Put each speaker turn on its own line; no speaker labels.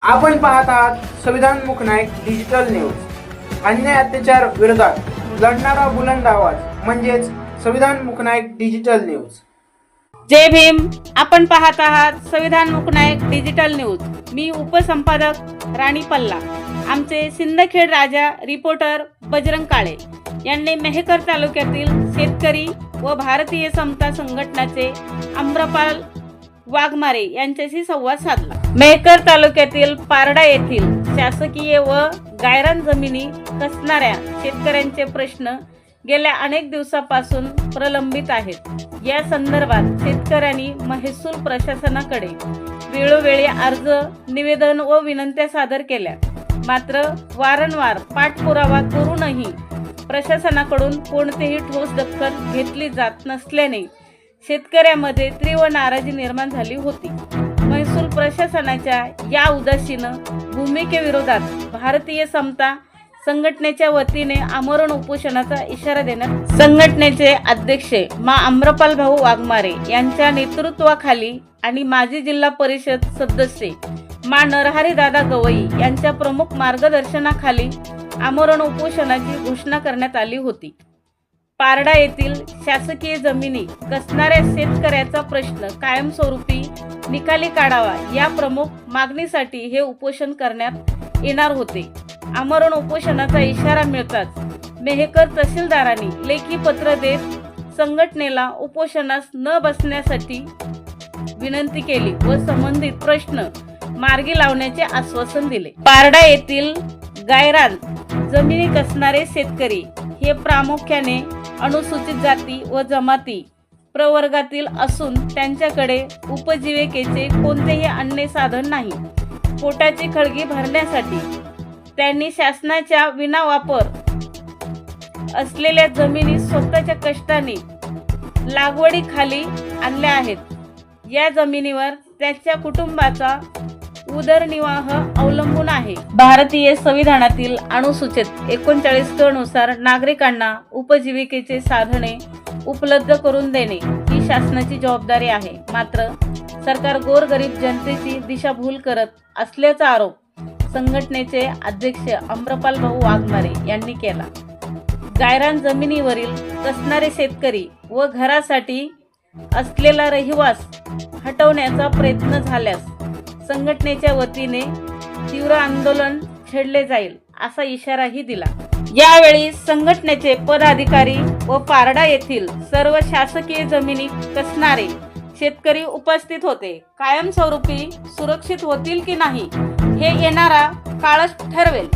आपण पाहत आहात संविधान मुखनायक डिजिटल न्यूज। अन्याय अत्याचार विरोधात लढणारा बुलंद आवाज म्हणजेच संविधान मुखनायक डिजिटल न्यूज।
जय भीम। आपण पाहत आहात संविधान मुखनायक डिजिटल न्यूज। मी उपसंपादक राणी पल्ला। आमचे सिंदखेड राजा रिपोर्टर बजरंग काळे यांनी मेहकर तालुक्यातील शेतकरी व भारतीय समता संघटनाचे आम्रपाल वाघमारे यांच्याशी संवाद साधला। मेहकर तालुक्यातील पारडा येथील शासकीय व गायरान जमिनी कसणाऱ्या शेतकऱ्यांचे प्रश्न गेल्या अनेक दिवसापासून प्रलंबित आहेत। या संदर्भात शेतकऱ्यांनी महसूल प्रशासनाकडे वेळोवेळी अर्ज, निवेदन व विनंत्या सादर केल्या, मात्र वारंवार पाठपुरावा करूनही प्रशासनाकडून कोणतीही ठोस दखल घेतली जात नसल्याने शेतकऱ्यांमध्ये तीव्र नाराजी निर्माण झाली होती। महसूल प्रशासनाच्या या उदासीन भूमिकेविरोधात भारतीय समता संघटनेच्या वतीने आमरण उपोषणाचा इशारा देण्यात संघटनेचे अध्यक्ष मा आम्रपाल भाऊ वाघमारे यांच्या नेतृत्वाखाली आणि माजी जिल्हा परिषद सदस्य मा नरहरी दादा गवई यांच्या प्रमुख मार्गदर्शनाखाली आमरण उपोषणाची घोषणा करण्यात आली होती। पारडा येथील शासकीय जमिनी कसणाऱ्या शेतकऱ्याचा प्रश्न कायमस्वरूपी निकाली काढावा या प्रमुख मागणीसाठी हे उपोषण करण्यात येणार होते। आमरण उपोषणाचा इशारा मिळताच मेहकर तहसीलदारांनी लेखी पत्र देत संघटनेला उपोषणास न बसण्यासाठी विनंती केली व संबंधित प्रश्न मार्गी लावण्याचे आश्वासन दिले। पारडा येथील गायरान जमिनी कसणारे शेतकरी हे प्रामुख्याने अनुसूचित जाती व जमाती प्रवर्गातील असून त्यांच्याकडे उपजीविकेचे कोणतेही अन्य साधन नाही। पोटाची खळगी भरण्यासाठी त्यांनी शासनाच्या विनावापर असलेल्या जमिनी स्वतःच्या कष्टाने लागवडीखाली आणल्या आहेत। या जमिनीवर त्यांच्या कुटुंबाचा उदरनिर्वाह अवलंबून आहे। भारतीय संविधानातील अनुसूचित 39 क नुसार नागरिकांना उपजीविकेचे साधने उपलब्ध करून देणे ही शासनाची जबाबदारी आहे, मात्र सरकार गोरगरीब जनतेची दिशाभूल करत असल्याचा आरोप संघटनेचे अध्यक्ष आम्रपाल भाऊ वाघमारे यांनी केला। गायरान जमिनीवरील कसणारे शेतकरी व घरासाठी असलेला रहिवास हटवण्याचा प्रयत्न झाल्यास संघटनेच्या वतीने तीव्र आंदोलन छेडले जाईल असा इशाराही दिला। यावेळी संघटनेचे पदाधिकारी व पारडा येथील सर्व शासकीय जमिनी कसणारे शेतकरी उपस्थित होते। कायमस्वरूपी सुरक्षित होतील की नाही हे येणारा काळच ठरवेल।